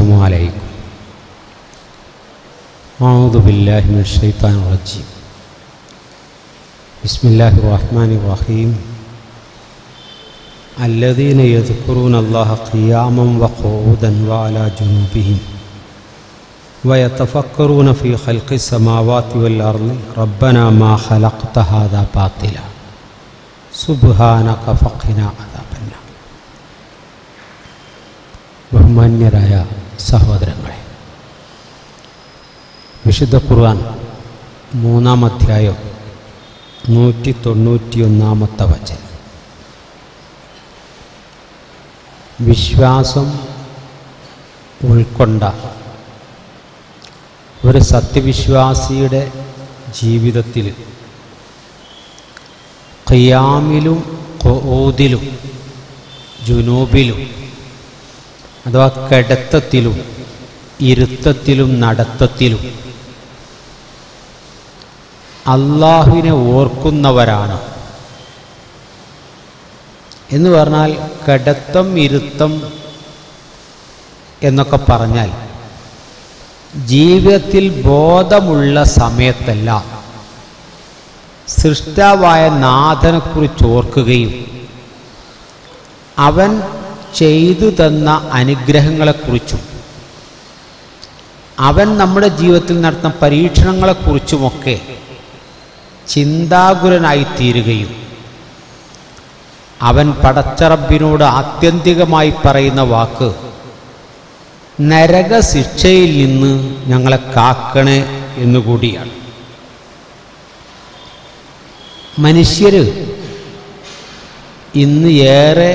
അസ്സലാമു അലൈക്കും. അഊദു ബില്ലാഹി മിനശ് ശൈത്താനിർ റജീം. ബിസ്മില്ലാഹിർ റഹ്മാനിർ റഹീം. അല്ലദീന യദ്കുറൂനല്ലാഹ ഖിയാമൻ വഖൂദൻ വഅലാ ജുനൂബിഹിം വയതഫക്കറൂന ഫീ ഖൽഖിസ് സമാവാതി വൽ അർളി റബ്ബനാ മാ ഖലഖ്ത ഹാദാ ബാത്തില സുബ്ഹാനക ഫഖിനാ അദാബന്നാർ. ബഹുമാന്യരായ സഹോദരങ്ങളെ, വിശുദ്ധ ഖുർആൻ 3-ാം അധ്യായം 191-ാമത്തെ വചനം. വിശ്വാസം ഉൾക്കൊണ്ട ഒരു സത്യവിശ്വാസിയുടെ ജീവിതത്തിൽ ഖിയാമിലും ഖുഊദിലും ജുനൂബിലും അഥവാ കിടത്തത്തിലും ഇരുത്തത്തിലും നടത്തത്തിലും അള്ളാഹുവിനെ ഓർക്കുന്നവരാണ് എന്ന് പറഞ്ഞാൽ, കിടത്തം ഇരുത്തം എന്നൊക്കെ പറഞ്ഞാൽ ജീവിതത്തിൽ ബോധമുള്ള സമയത്തെല്ലാം സൃഷ്ടാവായ നാഥനെക്കുറിച്ച് ഓർക്കുകയും അവൻ ചെയ്തു തന്ന അനുഗ്രഹങ്ങളെക്കുറിച്ചും അവൻ നമ്മുടെ ജീവിതത്തിൽ നടത്തുന്ന പരീക്ഷണങ്ങളെക്കുറിച്ചുമൊക്കെ ചിന്താകുലനായിത്തീരുകയും അവൻ പടച്ച റബ്ബിനോട് ആത്യന്തികമായി പറയുന്ന വാക്ക്, നരകശിക്ഷയിൽ നിന്ന് ഞങ്ങളെ കാക്കണേ എന്നുകൂടിയാണ്. മനുഷ്യർ ഇന്ന് ഏറെ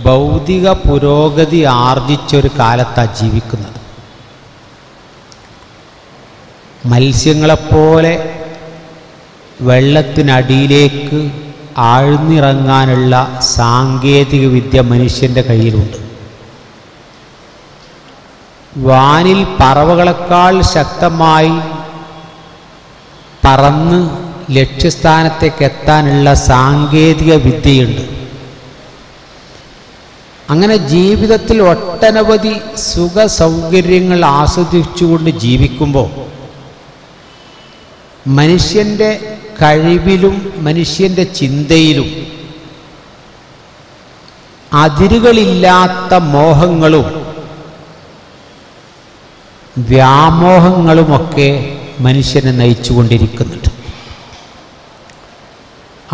ഭൗതിക പുരോഗതി ആർജിച്ചൊരു കാലത്താണ് ജീവിക്കുന്നത്. മത്സ്യങ്ങളെപ്പോലെ വെള്ളത്തിനടിയിലേക്ക് ആഴ്ന്നിറങ്ങാനുള്ള സാങ്കേതിക വിദ്യ മനുഷ്യൻ്റെ കയ്യിലുണ്ട്. വാനിൽ പറവകളെക്കാൾ ശക്തമായി പറന്ന് ലക്ഷ്യസ്ഥാനത്തേക്ക് എത്താനുള്ള സാങ്കേതിക വിദ്യയുണ്ട്. അങ്ങനെ ജീവിതത്തിൽ ഒട്ടനവധി സുഖ സൗകര്യങ്ങൾ ആസ്വദിച്ചുകൊണ്ട് ജീവിക്കുമ്പോൾ മനുഷ്യൻ്റെ കഴിവിലും മനുഷ്യൻ്റെ ചിന്തയിലും അതിരുകളില്ലാത്ത മോഹങ്ങളും വ്യാമോഹങ്ങളുമൊക്കെ മനുഷ്യനെ നയിച്ചുകൊണ്ടിരിക്കുന്നുണ്ട്.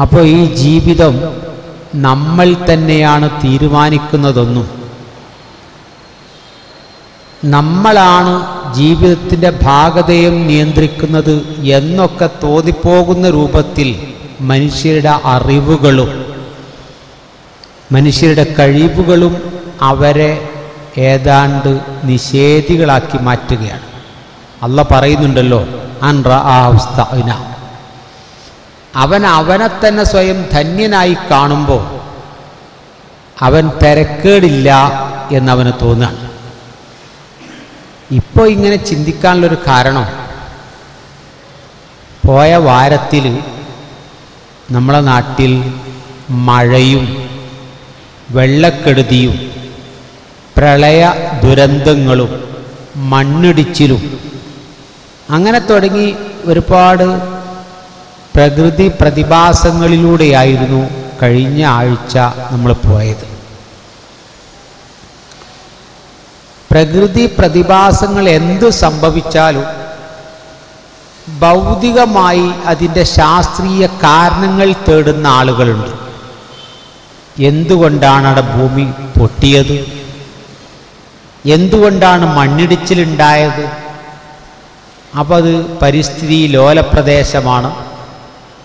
അപ്പോൾ ഈ ജീവിതം നമ്മൾ തന്നെയാണ് തീരുമാനിക്കുന്നതെന്നും നമ്മളാണ് ജീവിതത്തിൻ്റെ ഭാഗതയും നിയന്ത്രിക്കുന്നത് എന്നൊക്കെ തോന്നിപ്പോകുന്ന രൂപത്തിൽ മനുഷ്യരുടെ അറിവുകളും മനുഷ്യരുടെ കഴിവുകളും അവരെ ഏതാണ്ട് നിഷേധികളാക്കി മാറ്റുകയാണ്. അല്ലാഹ് പറയുന്നുണ്ടല്ലോ, അൻ റആഹു ഇസ്തഗ്ന, അവൻ അവനെ തന്നെ സ്വയം ധന്യനായി കാണുമ്പോൾ അവൻ തിരക്കേടില്ല എന്നവന് തോന്നുകയാണ്. ഇപ്പോൾ ഇങ്ങനെ ചിന്തിക്കാനുള്ളൊരു കാരണം, പോയ വാരത്തിൽ നമ്മളെ നാട്ടിൽ മഴയും വെള്ളക്കെടുതിയും പ്രളയ ദുരന്തങ്ങളും മണ്ണിടിച്ചിലും അങ്ങനെ തുടങ്ങി ഒരുപാട് പ്രകൃതി പ്രതിഭാസങ്ങളിലൂടെയായിരുന്നു കഴിഞ്ഞ ആഴ്ച നമ്മൾ പോയത്. പ്രകൃതി പ്രതിഭാസങ്ങൾ എന്തു സംഭവിച്ചാലും ഭൗതികമായി അതിൻ്റെ ശാസ്ത്രീയ കാരണങ്ങൾ തേടുന്ന ആളുകളുണ്ട്. എന്തുകൊണ്ടാണ് അവിടെ ഭൂമി പൊട്ടിയത്? എന്തുകൊണ്ടാണ് മണ്ണിടിച്ചിലുണ്ടായത്? അപ്പോൾ അത് പരിസ്ഥിതി ലോലപ്രദേശമാണ്,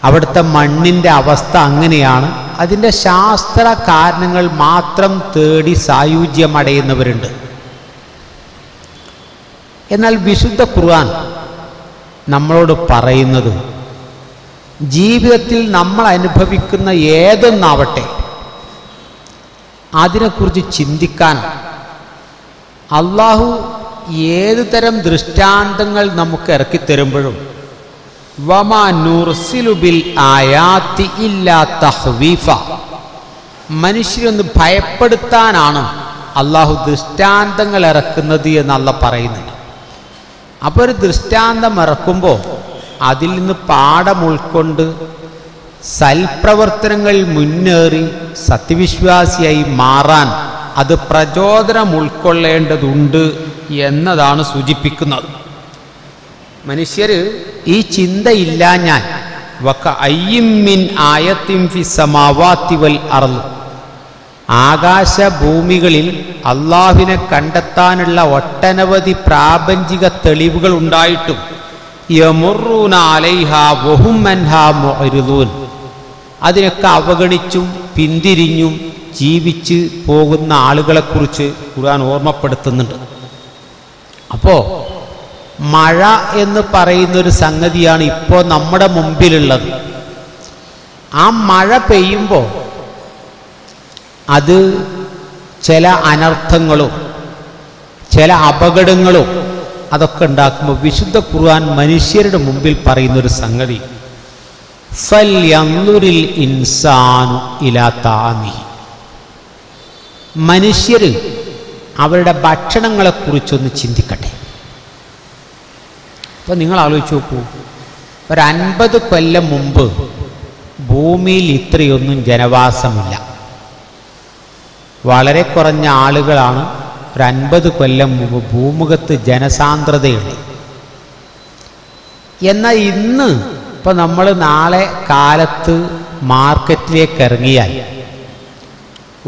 അവിടുത്തെ മണ്ണിൻ്റെ അവസ്ഥ അങ്ങനെയാണ്. അതിൻ്റെ ശാസ്ത്ര കാരണങ്ങൾ മാത്രം തേടി സായുജ്യമടയുന്നവരുണ്ട്. എന്നാൽ വിശുദ്ധ ഖുർആൻ നമ്മളോട് പറയുന്നത്, ജീവിതത്തിൽ നമ്മൾ അനുഭവിക്കുന്ന ഏതൊന്നാവട്ടെ അതിനെക്കുറിച്ച് ചിന്തിക്കാൻ അള്ളാഹു ഏതു തരം ദൃഷ്ടാന്തങ്ങൾ നമുക്ക് ഇറക്കിത്തരുമ്പോഴും വമാ നുർസിലു ബിൽ ആയാത്തി ഇല്ലാ തഖ്വീഫ, മനുഷ്യരൊന്ന് ഭയപ്പെടുത്താനാണ് അള്ളാഹു ദൃഷ്ടാന്തങ്ങൾ ഇറക്കുന്നത് എന്ന് അള്ളാഹ് പറയുന്നുണ്ട്. അപ്പോൾ ഒരു ദൃഷ്ടാന്തം ഇറക്കുമ്പോൾ അതിൽ നിന്ന് പാഠം ഉൾക്കൊണ്ട് സൽപ്രവർത്തനങ്ങൾ മുന്നേറി സത്യവിശ്വാസിയായി മാറാൻ അത് പ്രചോദനം ഉൾക്കൊള്ളേണ്ടതുണ്ട് എന്നതാണ് സൂചിപ്പിക്കുന്നത്. മനുഷ്യർ ഈ ചിന്തയില്ലാഞ്ഞാൽ വകഅയ്യിൻ ആയത്തിൻ ഫിസ്സമാവാതി വൽ അർള്, ആകാശഭൂമികളിൽ അള്ളാഹുവിനെ കണ്ടെത്താനുള്ള ഒട്ടനവധി പ്രാപഞ്ചിക തെളിവുകൾ ഉണ്ടായിട്ടും യമുറൂന അലൈഹാ വഹും അൻഹാ മുഅ്രിദൂൻ, അതിനൊക്കെ അവഗണിച്ചും പിന്തിരിഞ്ഞും ജീവിച്ച് പോകുന്ന ആളുകളെക്കുറിച്ച് ഖുർആൻ ഓർമ്മപ്പെടുത്തുന്നുണ്ട്. അപ്പോൾ മഴ എന്ന് പറയുന്നൊരു സംഗതിയാണ് ഇപ്പോൾ നമ്മുടെ മുമ്പിലുള്ളത്. ആ മഴ പെയ്യുമ്പോൾ അത് ചില അനർത്ഥങ്ങളും ചില അപകടങ്ങളും അതൊക്കെ ഉണ്ടാക്കുമ്പോൾ വിശുദ്ധ ഖുർആൻ മനുഷ്യരുടെ മുമ്പിൽ പറയുന്നൊരു സംഗതി, ഫൽയൻദുരിൽ ഇൻസാനു ഇലാ താഅമിഹി, മനുഷ്യർ അവരുടെ ഭക്ഷണങ്ങളെക്കുറിച്ചൊന്ന് ചിന്തിക്കട്ടെ. അപ്പോൾ നിങ്ങൾ ആലോചിച്ച് നോക്കൂ, ഒരു 50 കൊല്ലം മുമ്പ് ഭൂമിയിൽ ഇത്രയൊന്നും ജനവാസമില്ല. വളരെ കുറഞ്ഞ ആളുകളാണ് ഒരു 50 കൊല്ലം മുമ്പ് ഭൂമുഖത്ത് ജനസാന്ദ്രതയുള്ളത്. എന്നാൽ ഇന്ന് ഇപ്പോൾ നമ്മൾ നാളെ കാലത്ത് മാർക്കറ്റിലേക്ക് ഇറങ്ങിയാൽ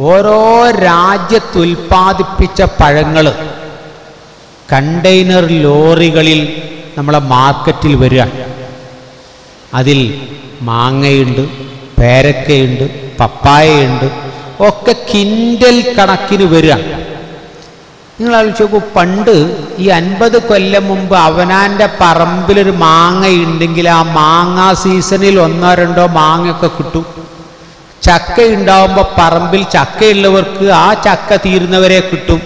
ഓരോ രാജ്യത്ത് ഉൽപ്പാദിപ്പിച്ച പഴങ്ങൾ കണ്ടെയ്നർ ലോറികളിൽ നമ്മളെ മാർക്കറ്റിൽ വരികയാണ്. അതിൽ മാങ്ങയുണ്ട്, പേരക്കയുണ്ട്, പപ്പായയുണ്ട്, ഒക്കെ കിൻഡൽ കണക്കിന് വരികയാണ്. നിങ്ങൾ ആലോചിച്ച് നോക്കൂ, പണ്ട് ഈ 50 കൊല്ലം മുമ്പ് അവനാൻ്റെ പറമ്പിലൊരു മാങ്ങയുണ്ടെങ്കിൽ ആ മാങ്ങ സീസണിൽ 1-2 മാങ്ങയൊക്കെ കിട്ടും. ചക്ക ഉണ്ടാവുമ്പോൾ പറമ്പിൽ ചക്കയുള്ളവർക്ക് ആ ചക്ക തീരുന്നവരെ കിട്ടും.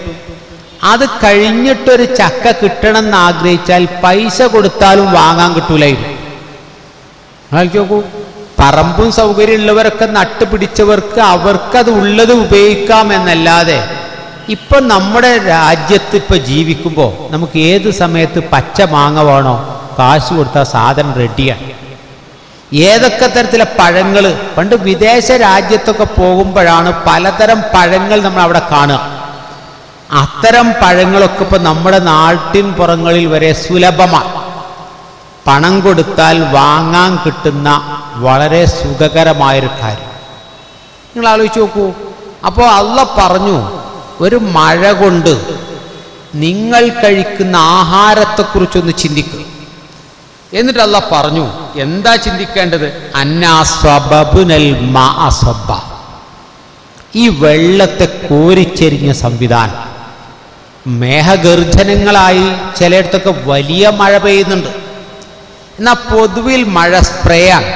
അത് കഴിഞ്ഞിട്ടൊരു ചക്ക കിട്ടണമെന്ന് ആഗ്രഹിച്ചാൽ പൈസ കൊടുത്താലും വാങ്ങാൻ കിട്ടൂലായിരുന്നു. ആലോചിച്ച് നോക്കൂ, പറമ്പും സൗകര്യമുള്ളവരൊക്കെ നട്ടുപിടിച്ചവർക്ക് അവർക്കത് ഉള്ളത് ഉപയോഗിക്കാമെന്നല്ലാതെ ഇപ്പം നമ്മുടെ രാജ്യത്ത് ഇപ്പം ജീവിക്കുമ്പോൾ നമുക്ക് ഏത് സമയത്ത് പച്ച മാങ്ങ വേണോ കാശ് കൊടുത്താൽ സാധനം റെഡിയാണ്. ഏതൊക്കെ തരത്തിലെ പഴങ്ങൾ, പണ്ട് വിദേശ രാജ്യത്തൊക്കെ പോകുമ്പോഴാണ് പലതരം പഴങ്ങൾ നമ്മൾ അവിടെ കാണുക. അത്തരം പഴങ്ങളൊക്കെ ഇപ്പം നമ്മുടെ നാട്ടിൻ പുറങ്ങളിൽ വരെ സുലഭമാണ്. പണം കൊടുത്താൽ വാങ്ങാൻ കിട്ടുന്ന വളരെ സുഖകരമായൊരു കാര്യം. നിങ്ങൾ ആലോചിച്ച് നോക്കൂ. അപ്പോൾ അള്ളാഹ് പറഞ്ഞു, ഒരു മഴ കൊണ്ട് നിങ്ങൾ കഴിക്കുന്ന ആഹാരത്തെക്കുറിച്ചൊന്ന് ചിന്തിക്കുക. എന്നിട്ട് അള്ളാഹ് പറഞ്ഞു, എന്താ ചിന്തിക്കേണ്ടത്? അന്നാ സ്വബബ്നൽ മാഅ സ്വബ്ബ, ഈ വെള്ളത്തെ കോരിച്ചെരിഞ്ഞ സംവിധാനം. മേഘഗർജനങ്ങളായി ചിലയിടത്തൊക്കെ വലിയ മഴ പെയ്യുന്നുണ്ട്. എന്നാൽ പൊതുവിൽ മഴ സ്പ്രേയാണ്.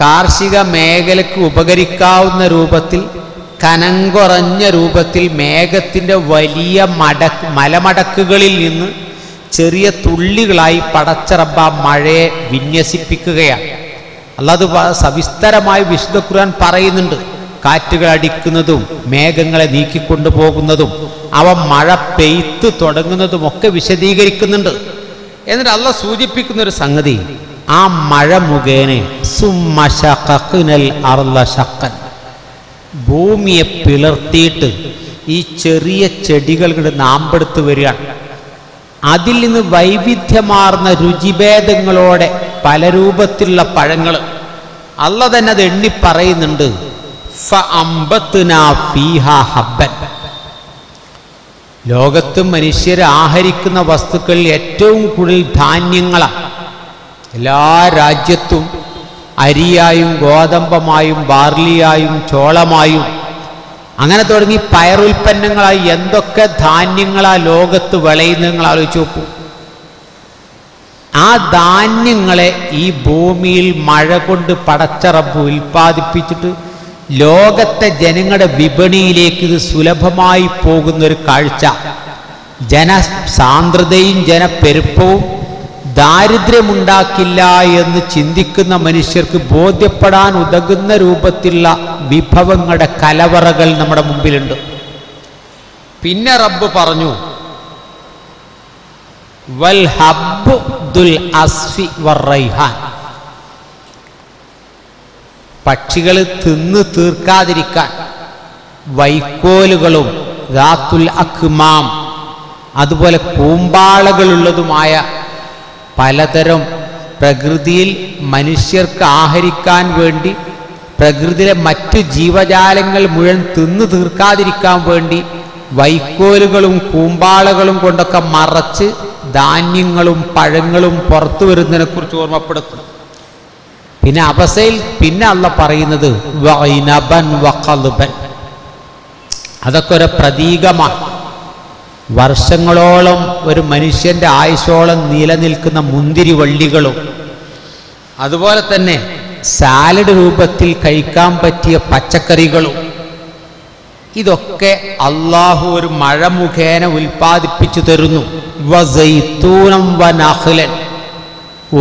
കാർഷിക മേഖലയ്ക്ക് ഉപകരിക്കാവുന്ന രൂപത്തിൽ, കനം കുറഞ്ഞ രൂപത്തിൽ മേഘത്തിൻ്റെ വലിയ മലമടക്കുകളിൽ നിന്ന് ചെറിയ തുള്ളികളായി പടച്ചറബ്ബ മഴയെ വിന്യസിപ്പിക്കുകയാണ്. അല്ലാതെ സവിസ്തരമായി വിശുദ്ധ ഖുർആൻ പറയുന്നുണ്ട്. കാറ്റുകൾ അടിക്കുന്നതും മേഘങ്ങളെ നീക്കിക്കൊണ്ടുപോകുന്നതും അവ മഴ പെയ്ത്ത് തുടങ്ങുന്നതുമൊക്കെ വിശദീകരിക്കുന്നുണ്ട്. എന്നിട്ട് അള്ളാഹ് സൂചിപ്പിക്കുന്നൊരു സംഗതി, ആ മഴ മുഖേന സുമ്മ ശഖഖ്നൽ അർള ശഖൻ, ഭൂമിയെ പിളർത്തിയിട്ട് ഈ ചെറിയ ചെടികൾ കൊണ്ട് നാമ്പെടുത്ത് വരികയാണ്. അതിൽ നിന്ന് വൈവിധ്യമാർന്ന രുചിഭേദങ്ങളോടെ പല രൂപത്തിലുള്ള പഴങ്ങൾ അള്ളാഹ് തന്നെ അത് എണ്ണി പറയുന്നുണ്ട്. ഫഅംബത്നാ ഫീഹാ ഹബ്ബൻ, ലോകത്ത് മനുഷ്യർ ആഹരിക്കുന്ന വസ്തുക്കളിൽ ഏറ്റവും കൂടുതൽ ധാന്യങ്ങളാണ്. എല്ലാ രാജ്യത്തും അരിയായും ഗോതമ്പമായും ബാർലിയായും ചോളമായും അങ്ങനെ തുടങ്ങി പയറുൽപ്പന്നങ്ങളായി എന്തൊക്കെ ധാന്യങ്ങളാ ലോകത്ത് വിളയുന്നത് നിങ്ങൾ ആലോചിച്ച് നോക്കൂ. ആ ധാന്യങ്ങളെ ഈ ഭൂമിയിൽ മഴ കൊണ്ട് പടച്ച റബ്ബ് ഉൽപ്പാദിപ്പിച്ചിട്ട് ലോകത്തെ ജനങ്ങളുടെ വിപണിയിലേക്ക് ഇത് സുലഭമായി പോകുന്നൊരു കാഴ്ച. ജനസാന്ദ്രതയും ജനപ്പെരുപ്പവും ദാരിദ്ര്യമുണ്ടാക്കില്ല എന്ന് ചിന്തിക്കുന്ന മനുഷ്യർക്ക് ബോധ്യപ്പെടാൻ ഉതകുന്ന രൂപത്തിലുള്ള വിഭവങ്ങളുടെ കലവറകൾ നമ്മുടെ മുമ്പിലുണ്ട്. പിന്നെ റബ്ബ് പറഞ്ഞു വൽ ഹബ്ബു ദുൽ അസ്ഫി വറൈഹാൻ, പക്ഷികൾ തിന്ന് തീർക്കാതിരിക്കാൻ വൈക്കോലുകളും ദാത്തുൽ അക്മാം, അതുപോലെ കൂമ്പാളകളുള്ളതുമായ പലതരം പ്രകൃതിയിൽ മനുഷ്യർക്ക് ആഹരിക്കാൻ വേണ്ടി പ്രകൃതിയിലെ മറ്റു ജീവജാലങ്ങൾ മുഴുവൻ തിന്നു തീർക്കാതിരിക്കാൻ വേണ്ടി വൈക്കോലുകളും കൂമ്പാളകളും കൊണ്ടൊക്കെ മറച്ച് ധാന്യങ്ങളും പഴങ്ങളും പുറത്തു വരുന്നതിനെക്കുറിച്ച് ഓർമ്മപ്പെടുത്തുന്നു. പിന്നെ അവസയിൽ പിന്നെ അള്ള പറയുന്നത് വൈനബൻ വഖൽബൻ, അതൊക്കെ ഒരു പ്രതീകമാണ്. വർഷങ്ങളോളം ഒരു മനുഷ്യൻ്റെ ആയുഷോളം നിലനിൽക്കുന്ന മുന്തിരി വള്ളികളും അതുപോലെ തന്നെ സാലഡ് രൂപത്തിൽ കഴിക്കാൻ പറ്റിയ പച്ചക്കറികളും, ഇതൊക്കെ അള്ളാഹു ഒരു മഴ മുഖേന ഉൽപ്പാദിപ്പിച്ചു തരുന്നു. വസൈത്തൂനം വനഖ്ലൻ,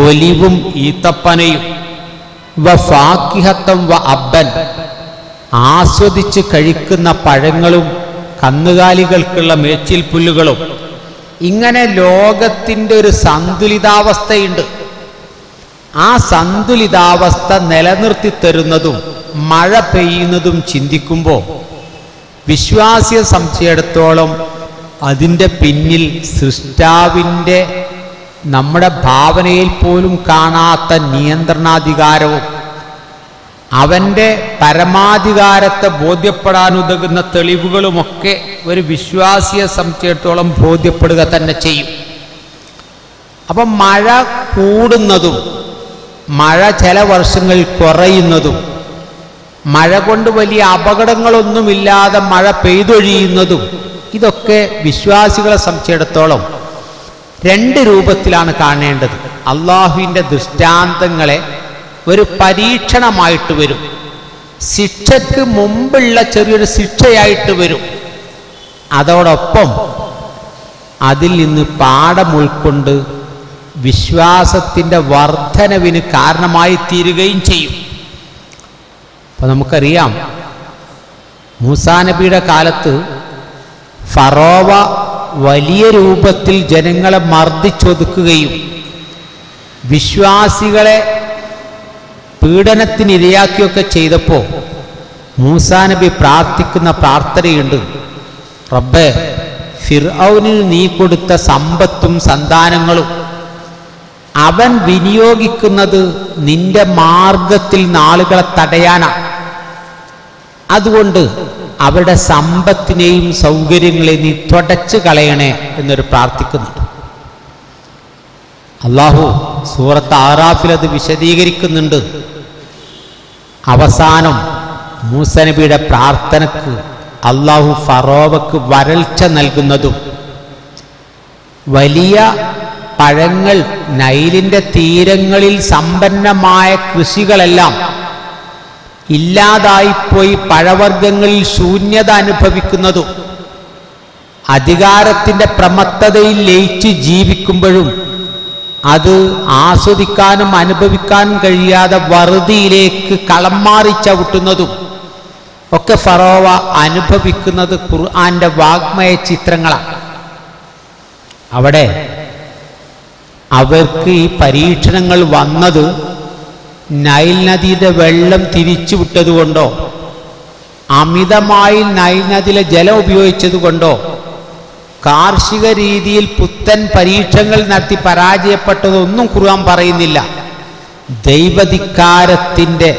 ഒലിവും ഈത്തപ്പനയും, വഫാക്കിഹത്തം വ അബ്ബൻ, ആസ്വദിച്ച് കഴിക്കുന്ന പഴങ്ങളും കന്നുകാലികൾക്കുള്ള മേച്ചിൽ പുല്ലുകളും. ഇങ്ങനെ ലോകത്തിൻ്റെ ഒരു സന്തുലിതാവസ്ഥയുണ്ട്. ആ സന്തുലിതാവസ്ഥ നിലനിർത്തി തരുന്നതും മഴ പെയ്യുന്നതും ചിന്തിക്കുമ്പോൾ വിശ്വാസിയെ സംബന്ധിച്ചിടത്തോളം അതിൻ്റെ പിന്നിൽ സൃഷ്ടാവിൻ്റെ നമ്മുടെ ഭാവനയിൽ പോലും കാണാത്ത നിയന്ത്രണാധികാരവും അവൻ്റെ പരമാധികാരത്തെ ബോധ്യപ്പെടാനുതകുന്ന തെളിവുകളുമൊക്കെ ഒരു വിശ്വാസിയെ സംബന്ധിച്ചിടത്തോളം ബോധ്യപ്പെടുക തന്നെ ചെയ്യും. അപ്പം മഴ കൂടുന്നതും മഴ ചില വർഷങ്ങളിൽ കുറയുന്നതും മഴ കൊണ്ട് വലിയ അപകടങ്ങളൊന്നുമില്ലാതെ മഴ പെയ്തൊഴിയുന്നതും ഇതൊക്കെ വിശ്വാസികളെ സംബന്ധിച്ചിടത്തോളം രണ്ട് രൂപത്തിലാണ് കാണേണ്ടത്. അള്ളാഹുവിൻ്റെ ദൃഷ്ടാന്തങ്ങളെ ഒരു പരീക്ഷണമായിട്ട് വരും, ശിക്ഷയ്ക്ക് മുമ്പുള്ള ചെറിയൊരു ശിക്ഷയായിട്ട് വരും. അതോടൊപ്പം അതിൽ നിന്ന് പാഠം ഉൾക്കൊണ്ട് വിശ്വാസത്തിൻ്റെ വർധനവിന് കാരണമായി തീരുകയും ചെയ്യും. അപ്പോൾ നമുക്കറിയാം, മൂസാ നബിയുടെ കാലത്ത് ഫറോവ വലിയ രൂപത്തിൽ ജനങ്ങളെ മർദ്ദിച്ചൊതുക്കുകയും വിശ്വാസികളെ പീഡനത്തിനിരയാക്കിയൊക്കെ ചെയ്തപ്പോൾ മൂസാ നബി പ്രാർത്ഥിക്കുന്ന പ്രാർത്ഥനയുണ്ട്. റബ്ബേ, ഫിർഔനിന് നീ കൊടുത്ത സമ്പത്തും സന്താനങ്ങളും അവൻ വിനിയോഗിക്കുന്നത് നിന്റെ മാർഗത്തിൽ ആളുകളെ തടയാനാണ്. അതുകൊണ്ട് അവരുടെ സമ്പത്തിനെയും സൗകര്യങ്ങളെയും നീ തുടച്ചു കളയണേ എന്നൊരു പ്രാർത്ഥിക്കുന്നുണ്ട്. അള്ളാഹു സൂറത്ത് ആറാഫിൽ അത് വിശദീകരിക്കുന്നുണ്ട്. അവസാനം മൂസാ നബിയുടെ പ്രാർത്ഥനക്ക് അള്ളാഹു ഫറോവക്ക് വരൾച്ച നൽകുന്നതും വലിയ പഴങ്ങൾ, നൈലിൻ്റെ തീരങ്ങളിൽ സമ്പന്നമായ കൃഷികളെല്ലാം ഇല്ലാതായിപ്പോയി പഴവർഗ്ഗങ്ങളിൽ ശൂന്യത അനുഭവിക്കുന്നതും അധികാരത്തിൻ്റെ പ്രമത്തതയിൽ ലയിച്ച് ജീവിക്കുമ്പോഴും അത് ആസ്വദിക്കാനും അനുഭവിക്കാനും കഴിയാതെ വറുതിയിലേക്ക് കളം മാറി ചവിട്ടുന്നതും ഒക്കെ ഫറോവ അനുഭവിക്കുന്നത് ഖുർആന്റെ വാഗ്മയ ചിത്രങ്ങളാണ്. അവിടെ അവർക്ക് ഈ പരീക്ഷണങ്ങൾ വന്നത് നൈൽ നദിയുടെ വെള്ളം തിരിച്ചു വിട്ടതുകൊണ്ടോ അമിതമായി നൈൽ നദിയിലെ ജലം ഉപയോഗിച്ചതുകൊണ്ടോ കാർഷിക രീതിയിൽ പുത്തൻ പരീക്ഷണങ്ങൾ നടത്തി പരാജയപ്പെട്ടതൊന്നും ഖുർആൻ പറയുന്നില്ല. ദൈവധിക്കാരത്തിൻ്റെ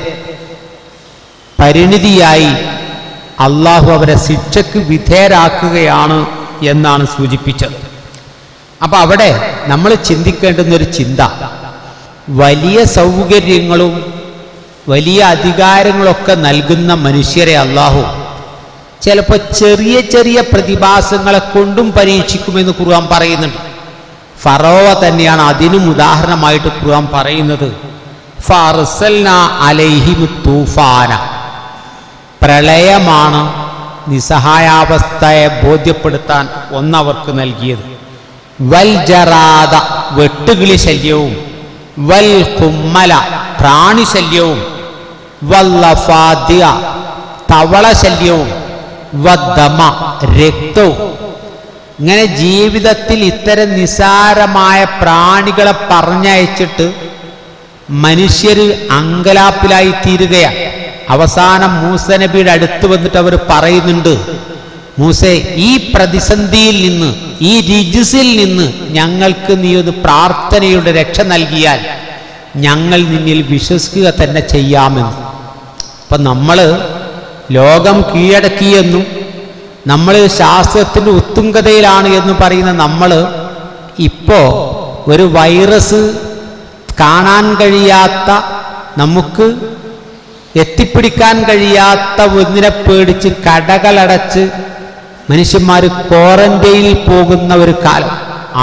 പരിണിതിയായി അള്ളാഹു അവരെ ശിക്ഷയ്ക്ക് വിധേയരാക്കുകയാണ് എന്നാണ് സൂചിപ്പിച്ചത്. അപ്പം അവിടെ നമ്മൾ ചിന്തിക്കേണ്ടുന്നൊരു ചിന്ത, വലിയ സൗകര്യങ്ങളും വലിയ അധികാരങ്ങളൊക്കെ നൽകുന്ന മനുഷ്യരെ അള്ളാഹു ചിലപ്പോൾ ചെറിയ ചെറിയ പ്രതിഭാസങ്ങളെ കൊണ്ടും പരീക്ഷിക്കുമെന്ന് ഖുർആൻ പറയുന്നുണ്ട്. ഫറോവ തന്നെയാണ് അതിനും ഉദാഹരണമായിട്ട് ഖുർആൻ പറയുന്നത്. ഫഅർസൽനാ അലൈഹിം തൂഫാന, പ്രളയമാണ് നിസ്സഹായാവസ്ഥയെ ബോധ്യപ്പെടുത്താൻ ഒന്നവർക്ക് നൽകിയത്. വൽ ജറാദ, വെട്ടുകിളി ശല്യവും, വൽ കുമ്മല, പ്രാണിശല്യവും, വല്ലഫാദിയ, തവള ശല്യവും, വദമ, രക്തവും. ഇങ്ങനെ ജീവിതത്തിൽ ഇത്തരം നിസാരമായ പ്രാണികളെ പറഞ്ഞയച്ചിട്ട് മനുഷ്യർ അങ്കലാപ്പിലായി തീരുകയാണ്. അവസാനം മൂസ നബിയുടെ അടുത്ത് വന്നിട്ട് അവർ പറയുന്നുണ്ട്, മൂസേ, ഈ പ്രതിസന്ധിയിൽ നിന്ന്, ഈ റിജിസിൽ നിന്ന് ഞങ്ങൾക്ക് നീ ഒരു പ്രാർത്ഥനയുടെ രക്ഷ നൽകിയാൽ ഞങ്ങൾ നിന്നിൽ വിശ്വസിക്കുക തന്നെ ചെയ്യാമെന്ന്. അപ്പം നമ്മൾ ലോകം കീഴടക്കിയെന്നും നമ്മൾ ശാസ്ത്രത്തിൻ്റെ ഉത്തുംഗതയിലാണ് എന്ന് പറയുന്ന നമ്മൾ ഇപ്പോൾ ഒരു വൈറസ് കാണാൻ കഴിയാത്ത, നമുക്ക് എത്തിപ്പിടിക്കാൻ കഴിയാത്ത ഒന്നിനെ പേടിച്ച് കടകളടച്ച് മനുഷ്യന്മാർ ക്വാറന്റൈനിൽ പോകുന്ന ഒരു കാലം.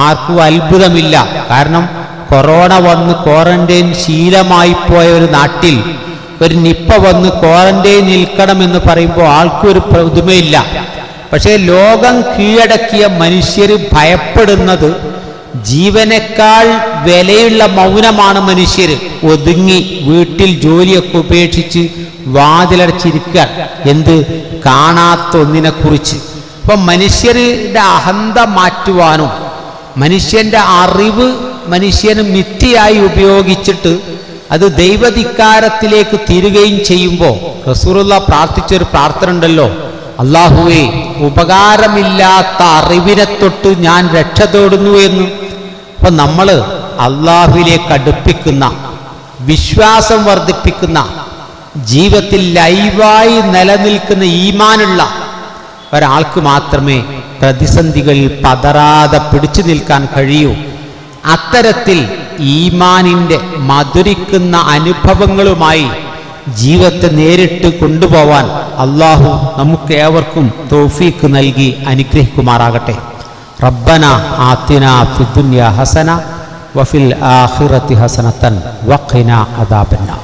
ആർക്കും അത്ഭുതമില്ല. കാരണം കൊറോണ വന്ന് ക്വാറന്റൈൻ ശീലമായി പോയ ഒരു നാട്ടിൽ ഒരു നിപ്പ വന്ന് ക്വാറന്റൈൻ നിൽക്കണമെന്ന് പറയുമ്പോൾ ആർക്കും ഒരു പുതുമയില്ല. പക്ഷേ ലോകം കീഴടക്കിയ മനുഷ്യർ ഭയപ്പെടുന്നത് ജീവനേക്കാൾ വിലയുള്ള മൗനമാണ്. മനുഷ്യർ ഒതുങ്ങി വീട്ടിൽ ജോലിയൊക്കെ ഉപേക്ഷിച്ച് വാതിലടച്ചിരിക്കുക, എന്ത് കാണാത്ത ഒന്നിനെ കുറിച്ച്. അപ്പം മനുഷ്യരുടെ അഹന്ത മാറ്റുവാനും മനുഷ്യൻ്റെ അറിവ് മനുഷ്യന് മിഥ്യയായി ഉപയോഗിച്ചിട്ട് അത് ദൈവധിക്കാരത്തിലേക്ക് തീരുകയും ചെയ്യുമ്പോൾ റസൂലുള്ള പ്രാർത്ഥിച്ചൊരു പ്രാർത്ഥന ഉണ്ടല്ലോ, അല്ലാഹുവേ, ഉപകാരമില്ലാത്ത അറിവിനെ തൊട്ട് ഞാൻ രക്ഷ തേടുന്നു എന്ന്. അപ്പം നമ്മൾ അള്ളാഹുവിലേക്ക് അടുപ്പിക്കുന്ന, വിശ്വാസം വർദ്ധിപ്പിക്കുന്ന, ജീവിതത്തിൽ ലൈവായി നിലനിൽക്കുന്ന ഈമാനുള്ള ഒരാൾക്ക് മാത്രമേ പ്രതിസന്ധികളിൽ പതറാതെ പിടിച്ചു നിൽക്കാൻ കഴിയൂ. അത്തരത്തിൽ ഈമാനിൻ്റെ മധുരിക്കുന്ന അനുഭവങ്ങളുമായി ജീവിതത്തെ നേരിട്ട് കൊണ്ടുപോവാൻ അള്ളാഹു നമുക്ക് ഏവർക്കും തൗഫീഖ് നൽകി അനുഗ്രഹിക്കുമാറാകട്ടെ. റബ്ബന ആതിനാ ഫിദ്ദുനിയ ഹസന വഫിൽ ആഖിറതി ഹസനതൻ വഖിനാ അദാബന്നാർ.